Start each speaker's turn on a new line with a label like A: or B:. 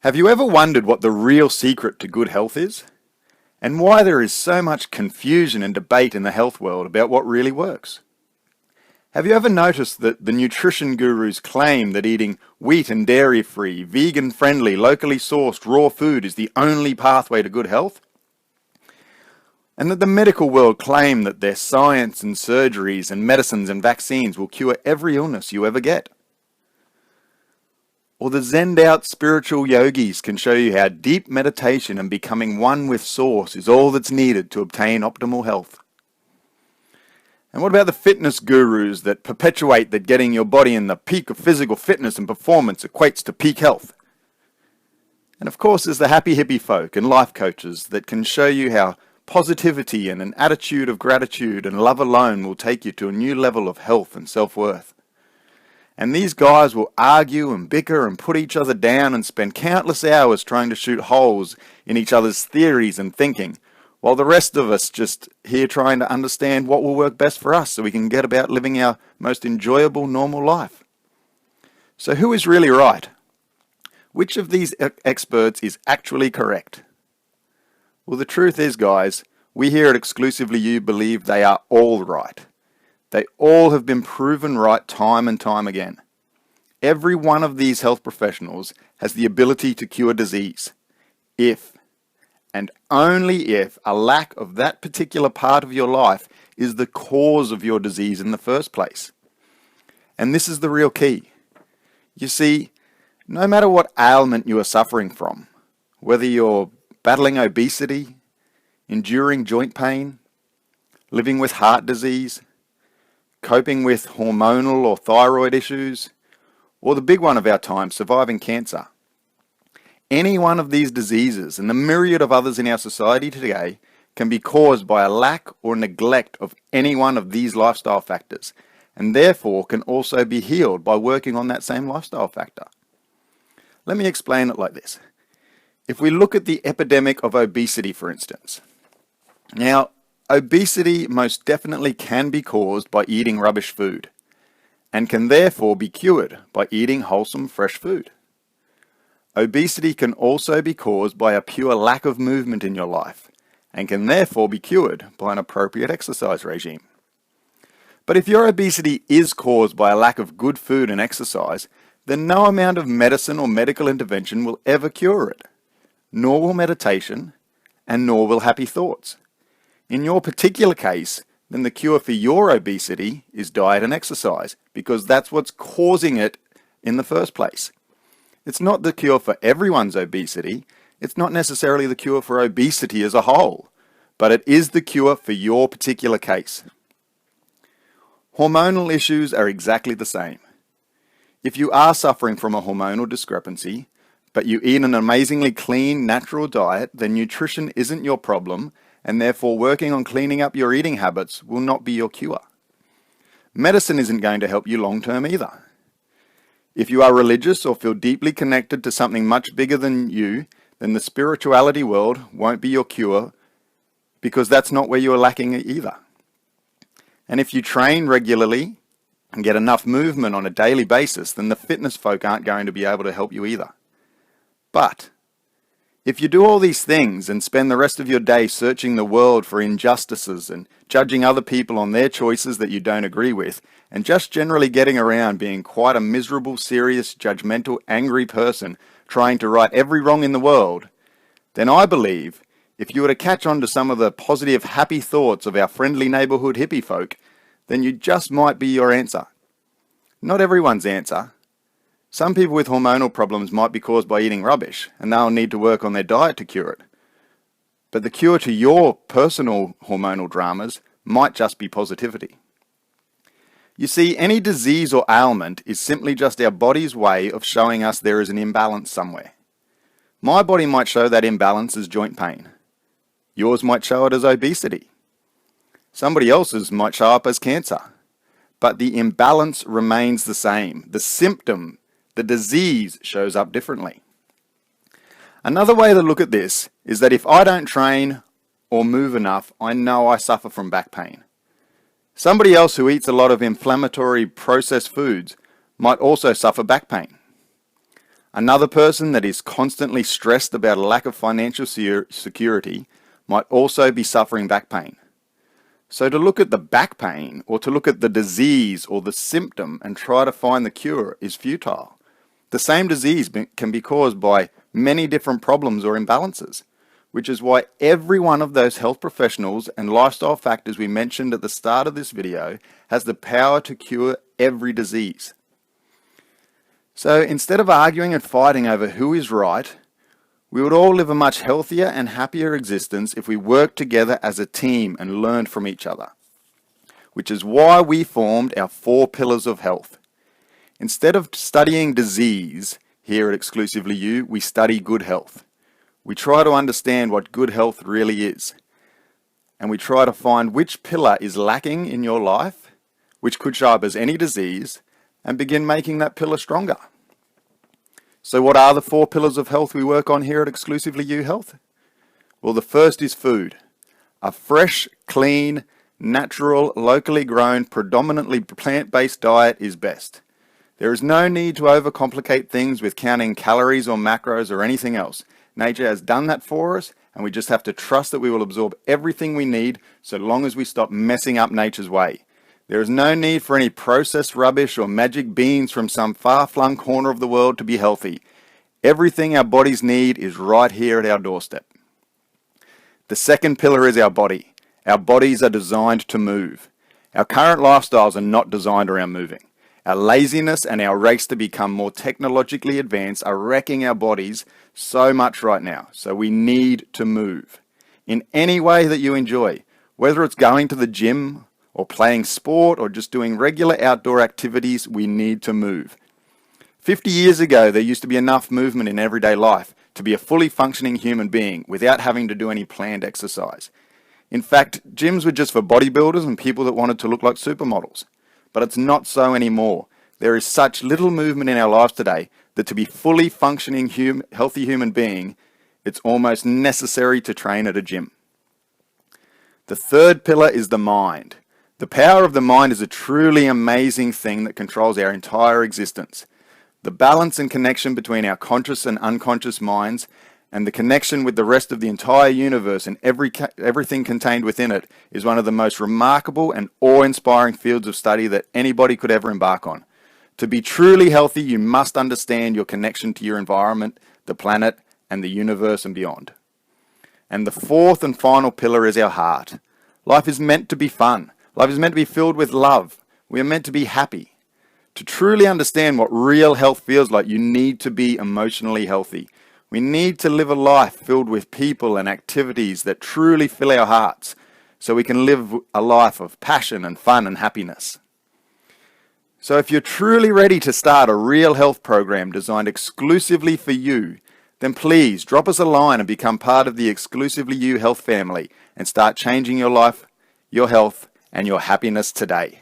A: Have you ever wondered what the real secret to good health is? And why there is so much confusion and debate in the health world about what really works? Have you ever noticed that the nutrition gurus claim that eating wheat and dairy-free, vegan-friendly, locally sourced raw food is the only pathway to good health? And that the medical world claim that their science and surgeries and medicines and vaccines will cure every illness you ever get? Or the Zenned out spiritual yogis can show you how deep meditation and becoming one with Source is all that's needed to obtain optimal health? And what about the fitness gurus that perpetuate that getting your body in the peak of physical fitness and performance equates to peak health? And of course there's the happy hippie folk and life coaches that can show you how positivity and an attitude of gratitude and love alone will take you to a new level of health and self-worth. And these guys will argue and bicker and put each other down and spend countless hours trying to shoot holes in each other's theories and thinking, while the rest of us just here trying to understand what will work best for us so we can get about living our most enjoyable normal life. So who is really right? Which of these experts is actually correct? Well, the truth is, guys, we here at Exclusively You believe they are all right. They all have been proven right time and time again. Every one of these health professionals has the ability to cure disease, if, and only if, a lack of that particular part of your life is the cause of your disease in the first place. And this is the real key. You see, no matter what ailment you are suffering from, whether you're battling obesity, enduring joint pain, living with heart disease, coping with hormonal or thyroid issues, or the big one of our time, surviving cancer. Any one of these diseases and the myriad of others in our society today can be caused by a lack or neglect of any one of these lifestyle factors, and therefore can also be healed by working on that same lifestyle factor. Let me explain it like this. If we look at the epidemic of obesity, for instance. Now, obesity most definitely can be caused by eating rubbish food, and can therefore be cured by eating wholesome fresh food. Obesity can also be caused by a pure lack of movement in your life, and can therefore be cured by an appropriate exercise regime. But if your obesity is caused by a lack of good food and exercise, then no amount of medicine or medical intervention will ever cure it, nor will meditation, and nor will happy thoughts. In your particular case, then the cure for your obesity is diet and exercise, because that's what's causing it in the first place. It's not the cure for everyone's obesity. It's not necessarily the cure for obesity as a whole, but it is the cure for your particular case. Hormonal issues are exactly the same. If you are suffering from a hormonal discrepancy, but you eat an amazingly clean, natural diet, then nutrition isn't your problem, and therefore working on cleaning up your eating habits will not be your cure. Medicine isn't going to help you long term either. If you are religious or feel deeply connected to something much bigger than you, then the spirituality world won't be your cure, because that's not where you're lacking either. And if you train regularly and get enough movement on a daily basis, then the fitness folk aren't going to be able to help you either. But if you do all these things and spend the rest of your day searching the world for injustices and judging other people on their choices that you don't agree with, and just generally getting around being quite a miserable, serious, judgmental, angry person trying to right every wrong in the world, then I believe if you were to catch on to some of the positive, happy thoughts of our friendly neighborhood hippie folk, then you just might be your answer. Not everyone's answer. Some people with hormonal problems might be caused by eating rubbish, and they'll need to work on their diet to cure it. But the cure to your personal hormonal dramas might just be positivity. You see, any disease or ailment is simply just our body's way of showing us there is an imbalance somewhere. My body might show that imbalance as joint pain. Yours might show it as obesity. Somebody else's might show up as cancer. But the imbalance remains the same. The symptom, the disease, shows up differently. Another way to look at this is that if I don't train or move enough, I know I suffer from back pain. Somebody else who eats a lot of inflammatory processed foods might also suffer back pain. Another person that is constantly stressed about a lack of financial security might also be suffering back pain. So to look at the back pain or to look at the disease or the symptom and try to find the cure is futile. The same disease can be caused by many different problems or imbalances, which is why every one of those health professionals and lifestyle factors we mentioned at the start of this video has the power to cure every disease. So instead of arguing and fighting over who is right, we would all live a much healthier and happier existence if we worked together as a team and learned from each other, which is why we formed our 4 pillars of health. Instead of studying disease here at Exclusively You, we study good health. We try to understand what good health really is, and we try to find which pillar is lacking in your life, which could show up as any disease, and begin making that pillar stronger. So what are the 4 pillars of health we work on here at Exclusively You Health? Well, the first is food. A fresh, clean, natural, locally grown, predominantly plant-based diet is best. There is no need to overcomplicate things with counting calories or macros or anything else. Nature has done that for us, and we just have to trust that we will absorb everything we need so long as we stop messing up nature's way. There is no need for any processed rubbish or magic beans from some far-flung corner of the world to be healthy. Everything our bodies need is right here at our doorstep. The second pillar is our body. Our bodies are designed to move. Our current lifestyles are not designed around moving. Our laziness and our race to become more technologically advanced are wrecking our bodies so much right now. So we need to move in any way that you enjoy, whether it's going to the gym or playing sport or just doing regular outdoor activities. We need to move. 50 years ago, there used to be enough movement in everyday life to be a fully functioning human being without having to do any planned exercise. In fact, gyms were just for bodybuilders and people that wanted to look like supermodels. But it's not so anymore. There is such little movement in our lives today that to be fully functioning healthy human being, it's almost necessary to train at a gym. The third pillar is the mind. The power of the mind is a truly amazing thing that controls our entire existence. The balance and connection between our conscious and unconscious minds and the connection with the rest of the entire universe and everything contained within it is one of the most remarkable and awe-inspiring fields of study that anybody could ever embark on. To be truly healthy, you must understand your connection to your environment, the planet, and the universe and beyond. And the fourth and final pillar is our heart. Life is meant to be fun. Life is meant to be filled with love. We are meant to be happy. To truly understand what real health feels like, you need to be emotionally healthy. We need to live a life filled with people and activities that truly fill our hearts so we can live a life of passion and fun and happiness. So if you're truly ready to start a real health program designed exclusively for you, then please drop us a line and become part of the Exclusively You Health family and start changing your life, your health, and your happiness today.